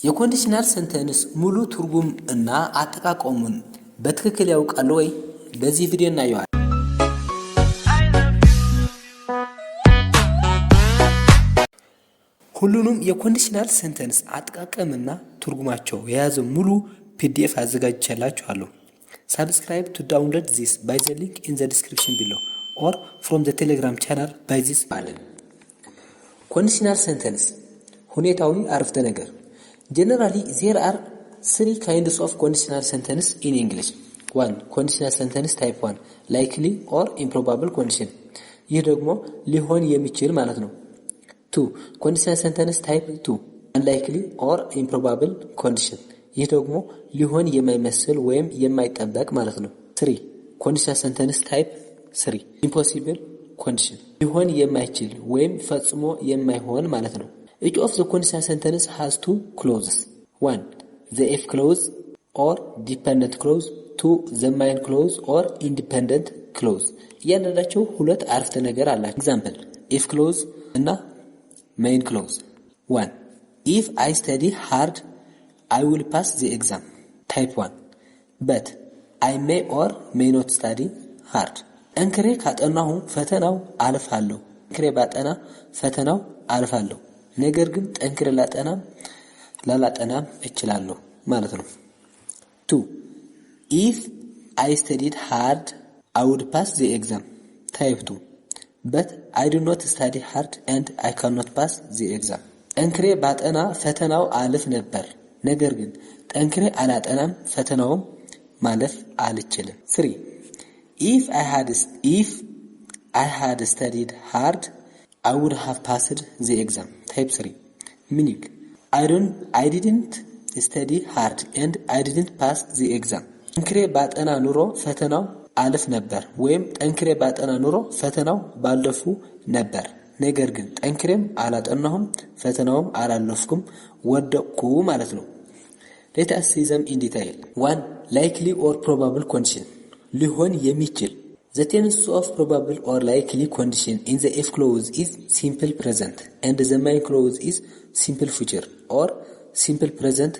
የኮንዲሽናል ሴንተንስ ሙሉ ትርጉም እና አጠቃቀሙን በትክክል ያውቃሉ ወይ? በዚህ ቪዲዮ እናየዋለን። ሁሉንም የኮንዲሽናል ሴንተንስ አጠቃቀምና ትርጉማቸው የያዘ ሙሉ ፒዲኤፍ አዘጋጅቻላችኋለሁ። Subscribe to download this by the link in the description below or from the Telegram channel by this button. Conditional sentence ሁኔታዊ አረፍተ ነገር. Generally, there are three kinds of conditional sentence in English. 1. Conditional sentence type 1 likely or improbable condition. ይህ ደግሞ ሊሆን የሚችል ማለት ነው። 2. Conditional sentence type 2 unlikely or improbable condition. ይህ ደግሞ ሊሆን የማይመስል ወይም የማይጠበቅ ማለት ነው። 3. Conditional sentence type 3 impossible condition. ሊሆን የማይችል ወይም ፈጽሞ የማይሆን ማለት ነው። Each of the conditional sentence has two clauses. 1. The if clause or dependent clause. 2. The main clause or independent clause. እያንዳንዳቸው ሁለት አረፍተ ነገር አላቸው። Example if clause እና main clause. 1. If I study hard, I will pass the exam. Type 1. But I may or may not study hard. ጠንክሬ ካጠናሁ ፈተናው አልፋለሁ። ጠንክሬ ባጠና ፈተናው አልፋለሁ። ነገር ግን ጠንክሬ ላላጠናም እችላለሁ ማለት ነው። 2. If I studied hard, I would pass the exam. Type 2. But I do not study hard and I cannot pass the exam. ጠንክሬ ባጠና ፈተናው አልፍ ነበር። ነገር ግን ጠንክሬ አላጠናም ፈተናውም ማለፍ አልችልም። 3. If I had studied hard, I would have passed the exam. Type 3. Meaning, I didn't study hard and I didn't pass the exam. ጠንክሬ ባጠና ኑሮ ፈተናው አልፍ ነበር ወይም ጠንክሬ ባጠና ኑሮ ፈተናው ባለፉ ነበር። ነገር ግን ጠንክሬም አላጠናሁም ፈተናውም አላለፍኩም ወደቅኩ ማለት ነው። Let us see them in detail. 1. Likely or probable condition. ሊሆን የሚችል. The tense of probable or likely condition in the if clause is simple present and the main clause is simple future or simple present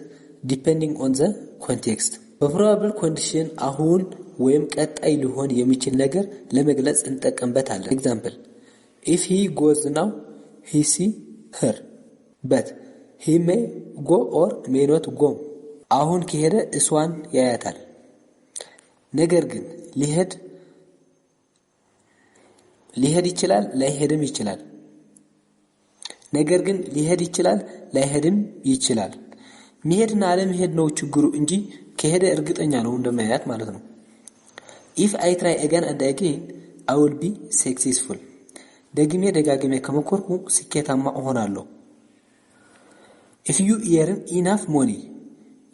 depending on the context. በፕሮባብል ኮንዲሽን አሁን ወይም ቀጣይ ሊሆን የሚችል ነገር ለመግለጽ እንጠቀምበታለን። Example if he goes now, he see her. But he may go or may not go. አሁን ከሄደ እሷን ያያታል። ነገር ግን ሊሄድ ይችላል ላይሄድም ይችላል። ነገር ግን ሊሄድ ይችላል ላይሄድም ይችላል። መሄድና አለመሄድ ነው ችግሩ እንጂ ከሄደ እርግጠኛ ነው እንደማያት ማለት ነው። If I try again and again, I will be successful. ደጋግሜ ከመኮርኩ ስኬታማ እሆናለሁ። If you earn enough money,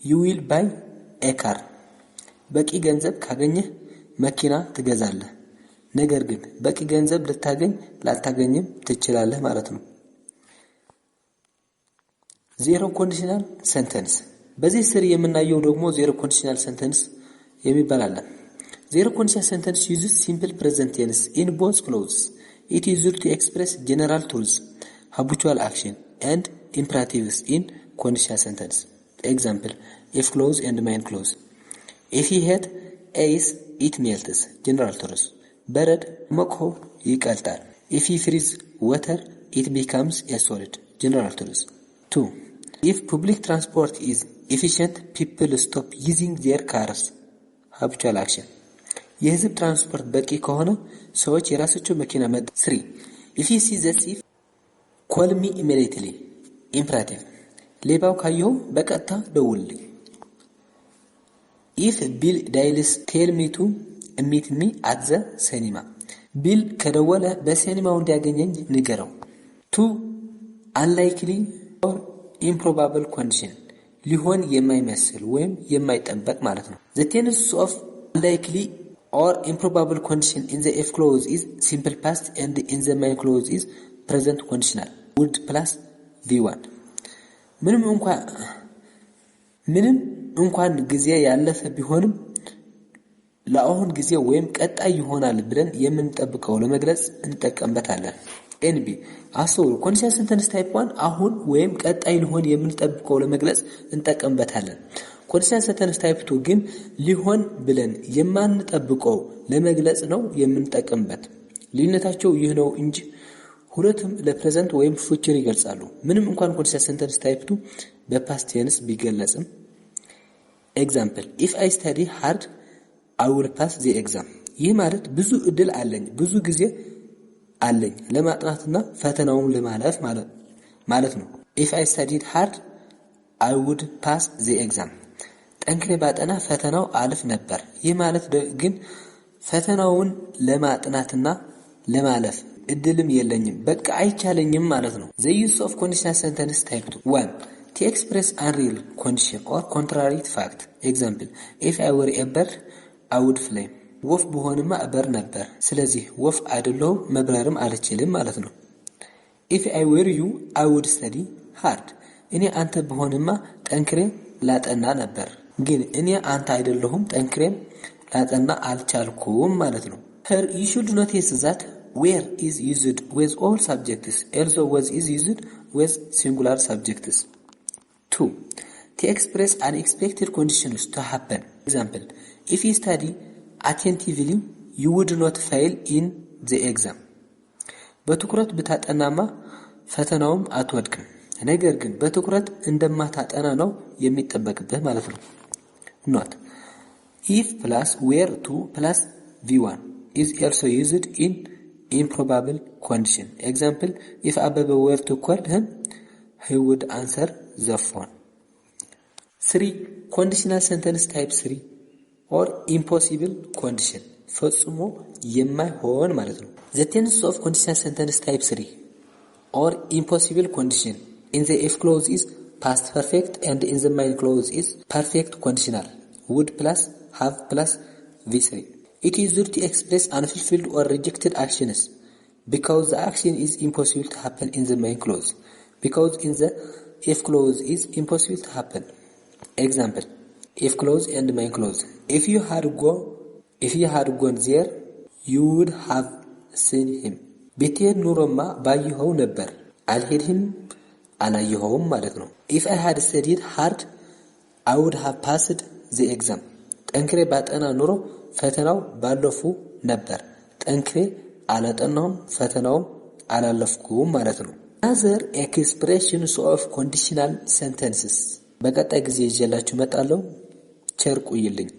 you will buy a car. በቂ ገንዘብ ካገኘህ መኪና ትገዛለህ። ነገር ግን በቂ ገንዘብ ላታገኝም ትችላለህ ማለት ነው። ዜሮ ኮንዲሽናል ሴንተንስ በዚህ ስር የምናየው ደግሞ ዜሮ ኮንዲሽናል ሴንተንስ የሚባል አለ። ዜሮ ኮንዲሽናል ሴንተንስ uses simple present tense in both clauses. It is used to express general truths, habitual action and imperatives in conditional sentence. Example if clause and main clause. If he had ice, it melts. General truth. በረድ ሞቆ ይቀልጣል. If he freezes water, it becomes a solid. General truth. 2. If public transport is efficient, people stop using their cars. Habitual action. የህዝብ ትራንስፖርት በቂ ከሆነ ሰዎች የራሳቸው መኪና 3. If he sees the thief, call me immediately. Imperative. ሌባው ካየው በቀጥታ ደውልልኝ. If Bill dials, tell me to meet me at the cinema. ቢል ከደወለ በሲኒማው እንዲያገኘኝ ንገረው። 2. Unlikely or improbable condition. ሊሆን የማይመስል ወይም የማይጠበቅ ማለት ነው። The tense of unlikely or improbable condition in the if clause is simple past and in the main clause is present conditional. Would plus V1. ምንም እንኳን ጊዜ ያለፈ ቢሆንም ለአሁን ጊዜ ወይም ቀጣይ ይሆናል ብለን የምንጠብቀው ለመግለጽ እንጠቀምበታለን። ኤንቢ አስተውሉ። ኮንዲሽናል ሴንተንስ ታይፕ 1 አሁን ወይም ቀጣይ ሊሆን የምንጠብቀው ለመግለጽ እንጠቀምበታለን። ኮንዲሽናል ሴንተንስ ታይፕ 2 ግን ሊሆን ብለን የማንጠብቀው ለመግለጽ ነው የምንጠቀምበት። ልዩነታቸው ይህ ነው እንጂ ሁለቱም ለፕሬዘንት ወይም ፉቸር ይገልጻሉ። ምንም እንኳን ኮንዲሽናል ሴንተንስ ታይፕ 2 በፓስት ቴንስ ቢገለጽም ኤግዛምፕል ኢፍ አይ ስታዲ ሃርድ አይ ዊል ፓስ ዘ ኤግዛም። ይህ ማለት ብዙ እድል አለኝ፣ ብዙ ጊዜ አለኝ ለማጥናትና ፈተናውን ለማለፍ ማለት ነው። ኢፍ አይ ስታዲድ ሃርድ አይ ውድ ፓስ ዘ ኤግዛም። ጠንክሬ ባጠና ፈተናው አልፍ ነበር። ይህ ማለት ግን ፈተናውን ለማጥናትና ለማለፍ እድልም የለኝም፣ በቃ አይቻለኝም ማለት ነው። the use of conditional sentence type 2 1 to express unreal condition or contrary fact. example if I were a bird I would fly. ወፍ በሆንማ እበር ነበር፣ ስለዚህ ወፍ አይደለሁም መብረርም አልችልም ማለት ነው። if I were you I would study hard. እኔ አንተ በሆንማ ጠንክሬ ላጠና ነበር፣ ግን እኔ አንተ አይደለሁም ጠንክሬም ላጠና አልቻልኩም ማለት ነው። here you should notice that where is used with all subjects, also was is used with singular subjects. 2 to express unexpected conditions to happen. example if you study attentively you would not fail in the exam. በትኩረት ብታጠናማ ፈተናውም አትወድቅም፣ ነገር ግን በትኩረት እንደማታጠና ነው የሚጠበቅብህ ማለት ነው። not if plus where 2 plus v1 is also used in improbable condition. example if Ababa were to call him he would answer the phone. 3 conditional sentence type 3 or impossible condition ፈጽሞ የማይሆን ማለት ነው። the tense of conditional sentence type 3 or impossible condition in the if clause is past perfect and in the main clause is perfect conditional. would plus have plus v3. It is used to express unfulfilled or rejected actions because the action is impossible to happen in the main clause, because in the if clause is impossible to happen. example if clause and main clause if you had gone there you would have seen him. ብትሄድ ኑሮማ ባየኸው ነበር፣ አልሄድህም አላየኸውም ማለት ነው። if I had studied hard I would have passed the exam. ጠንክሬ ባጠና ኑሮ ፈተናው ባለፉ ነበር፣ ጠንክሬ አላጠናውም ፈተናውም አላለፍኩም ማለት ነው። other expressions of conditional sentences በቀጣይ ጊዜ ይዤላችሁ እመጣለሁ። ቸር ቆዩልኝ።